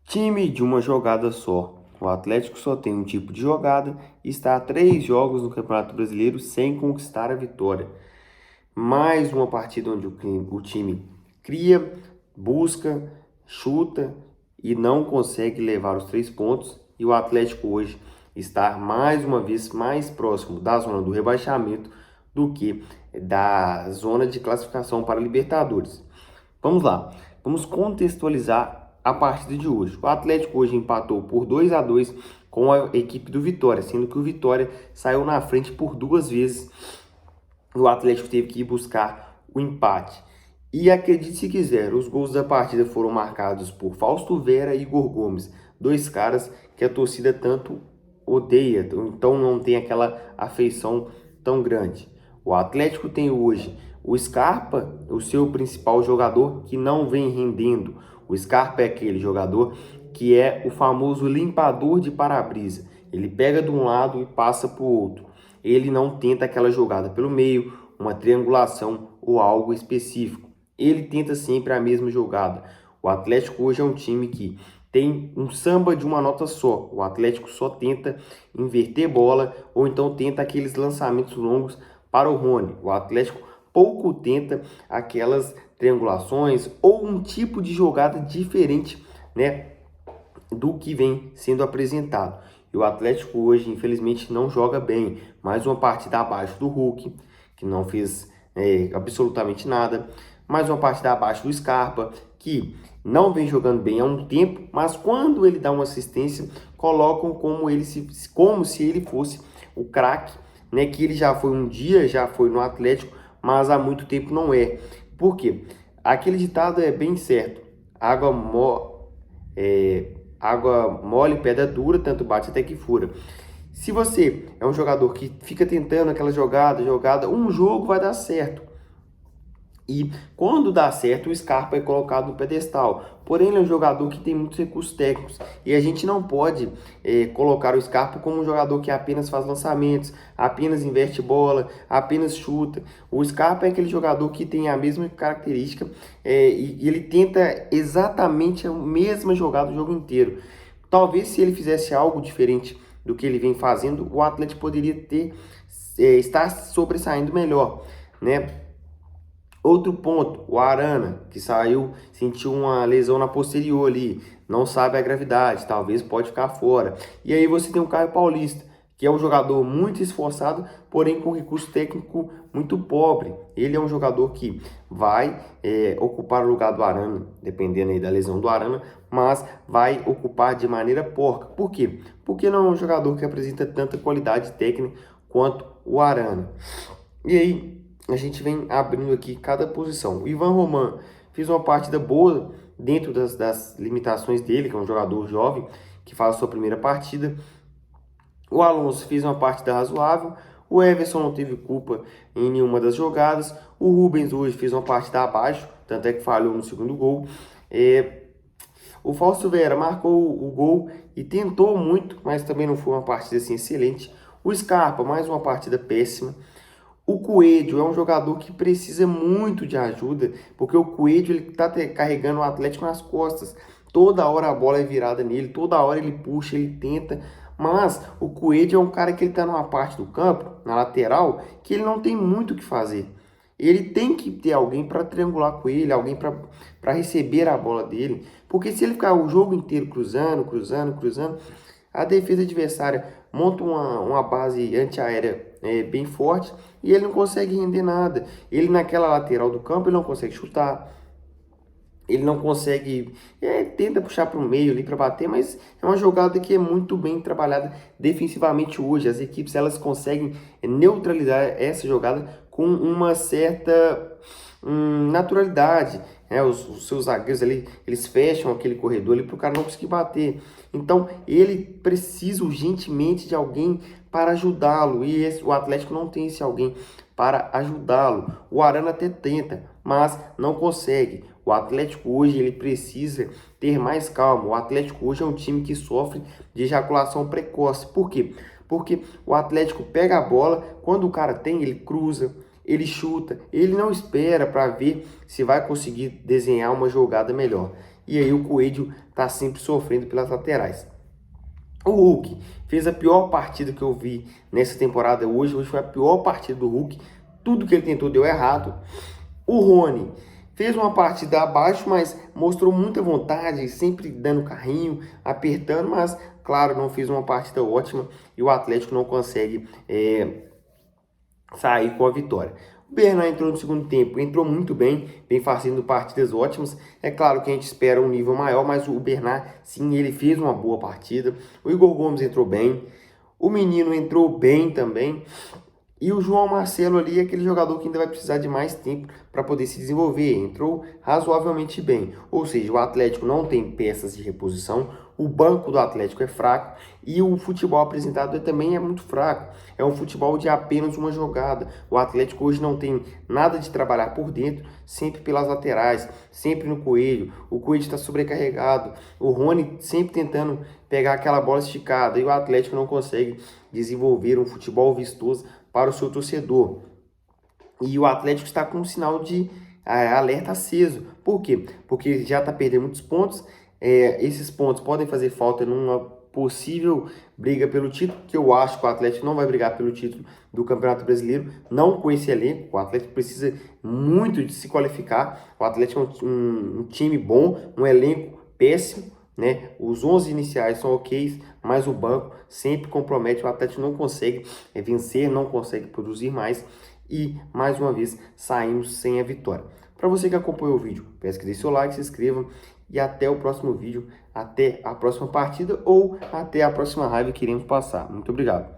Time de uma jogada só. O Atlético só tem um tipo de jogada e está a 3 jogos no Campeonato Brasileiro sem conquistar a vitória. Mais uma partida onde o time cria, busca, chuta e não consegue levar os 3 pontos. E o Atlético hoje está mais uma vez mais próximo da zona do rebaixamento do que da zona de classificação para a Libertadores. Vamos lá, vamos contextualizar a partida de hoje. O Atlético hoje empatou por 2-2 com a equipe do Vitória, sendo que o Vitória saiu na frente por 2 vezes. O Atlético teve que ir buscar o empate. E acredite se quiser, os gols da partida foram marcados por Fausto Vera e Igor Gomes, dois caras que a torcida tanto odeia, então não tem aquela afeição tão grande. O Atlético tem hoje o Scarpa, o seu principal jogador, que não vem rendendo. O Scarpa é aquele jogador que é o famoso limpador de para-brisa. Ele pega de um lado e passa para o outro. Ele não tenta aquela jogada pelo meio, uma triangulação ou algo específico. Ele tenta sempre a mesma jogada. O Atlético hoje é um time que tem um samba de uma nota só. O Atlético só tenta inverter bola ou então tenta aqueles lançamentos longos para o Rony. O Atlético pouco tenta aquelas triangulações ou um tipo de jogada diferente, né, do que vem sendo apresentado. E o Atlético hoje, infelizmente, não joga bem. Mais uma partida abaixo do Hulk, que não fez absolutamente nada. Mais uma partida abaixo do Scarpa, que não vem jogando bem há um tempo, mas quando ele dá uma assistência, colocam como se ele fosse o craque, né? Que ele já foi um dia, já foi no Atlético, mas há muito tempo não é. Por quê? Aquele ditado é bem certo. Água mole, pedra dura, tanto bate até que fura. Se você é um jogador que fica tentando aquela jogada, um jogo vai dar certo. E quando dá certo, o Scarpa é colocado no pedestal. Porém, ele é um jogador que tem muitos recursos técnicos. E a gente não pode colocar o Scarpa como um jogador que apenas faz lançamentos, apenas inverte bola, apenas chuta. O Scarpa é aquele jogador que tem a mesma característica e ele tenta exatamente a mesma jogada o jogo inteiro. Talvez se ele fizesse algo diferente do que ele vem fazendo, o Atlético poderia estar sobressaindo melhor, né? Outro ponto, o Arana, que sentiu uma lesão na posterior ali, não sabe a gravidade, talvez pode ficar fora. E aí você tem o Caio Paulista, que é um jogador muito esforçado, porém com recurso técnico muito pobre. Ele é um jogador que vai ocupar o lugar do Arana, dependendo aí da lesão do Arana, mas vai ocupar de maneira porca. Por quê? Porque não é um jogador que apresenta tanta qualidade técnica quanto o Arana. E aí a gente vem abrindo aqui cada posição. O Ivan Roman fez uma partida boa dentro das limitações dele, que é um jogador jovem, que faz a sua primeira partida. O Alonso fez uma partida razoável. O Everson não teve culpa em nenhuma das jogadas. O Rubens hoje fez uma partida abaixo, tanto é que falhou no segundo gol. O Fausto Vera marcou o gol e tentou muito, mas também não foi uma partida assim excelente. O Scarpa, mais uma partida péssima. O Coelho é um jogador que precisa muito de ajuda, porque o Coelho ele está carregando o Atlético nas costas. Toda hora a bola é virada nele, toda hora ele puxa, ele tenta. Mas o Coelho é um cara que ele está numa parte do campo, na lateral, que ele não tem muito o que fazer. Ele tem que ter alguém para triangular com ele, alguém para receber a bola dele. Porque se ele ficar o jogo inteiro cruzando, a defesa adversária monta uma base antiaérea bem forte e ele não consegue render nada. Ele naquela lateral do campo ele não consegue chutar, ele não consegue, tenta puxar para o meio ali para bater, mas é uma jogada que é muito bem trabalhada defensivamente hoje. As equipes elas conseguem neutralizar essa jogada com uma certa naturalidade. Os seus zagueiros ali, eles fecham aquele corredor ali para o cara não conseguir bater. Então, ele precisa urgentemente de alguém para ajudá-lo. E o Atlético não tem esse alguém para ajudá-lo. O Arana até tenta, mas não consegue. O Atlético hoje ele precisa ter mais calma. O Atlético hoje é um time que sofre de ejaculação precoce. Por quê? Porque o Atlético pega a bola, quando o cara tem, ele cruza, ele chuta, ele não espera para ver se vai conseguir desenhar uma jogada melhor. e aí o Coelho está sempre sofrendo pelas laterais. O Hulk fez a pior partida que eu vi nessa temporada hoje. Hoje foi a pior partida do Hulk. Tudo que ele tentou deu errado. O Rony fez uma partida abaixo, mas mostrou muita vontade, sempre dando carrinho, apertando, mas, claro, não fez uma partida ótima e o Atlético não consegue sair com a vitória. O Bernard entrou no segundo tempo, entrou muito bem, vem fazendo partidas ótimas. É claro que a gente espera um nível maior, mas o Bernard, sim, ele fez uma boa partida. O Igor Gomes entrou bem, o Menino entrou bem também. E o João Marcelo ali é aquele jogador que ainda vai precisar de mais tempo para poder se desenvolver. Entrou razoavelmente bem. Ou seja, o Atlético não tem peças de reposição, o banco do Atlético é fraco e o futebol apresentado também é muito fraco. É um futebol de apenas uma jogada. O Atlético hoje não tem nada de trabalhar por dentro, sempre pelas laterais, sempre no Coelho. O Coelho está sobrecarregado. O Rony sempre tentando pegar aquela bola esticada e o Atlético não consegue desenvolver um futebol vistoso para o seu torcedor. E o Atlético está com um sinal de alerta aceso. Por quê? Porque já está perdendo muitos pontos. Esses pontos podem fazer falta numa possível briga pelo título, que eu acho que o Atlético não vai brigar pelo título do Campeonato Brasileiro, não com esse elenco. O Atlético precisa muito de se qualificar. O Atlético é um time bom, um elenco péssimo, né? Os 11 iniciais são ok, mas o banco sempre compromete. O Atlético não consegue vencer, não consegue produzir mais e, mais uma vez, saímos sem a vitória. Para você que acompanhou o vídeo, peço que deixe seu like, se inscreva e até o próximo vídeo, até a próxima partida ou até a próxima raiva que iremos passar. Muito obrigado.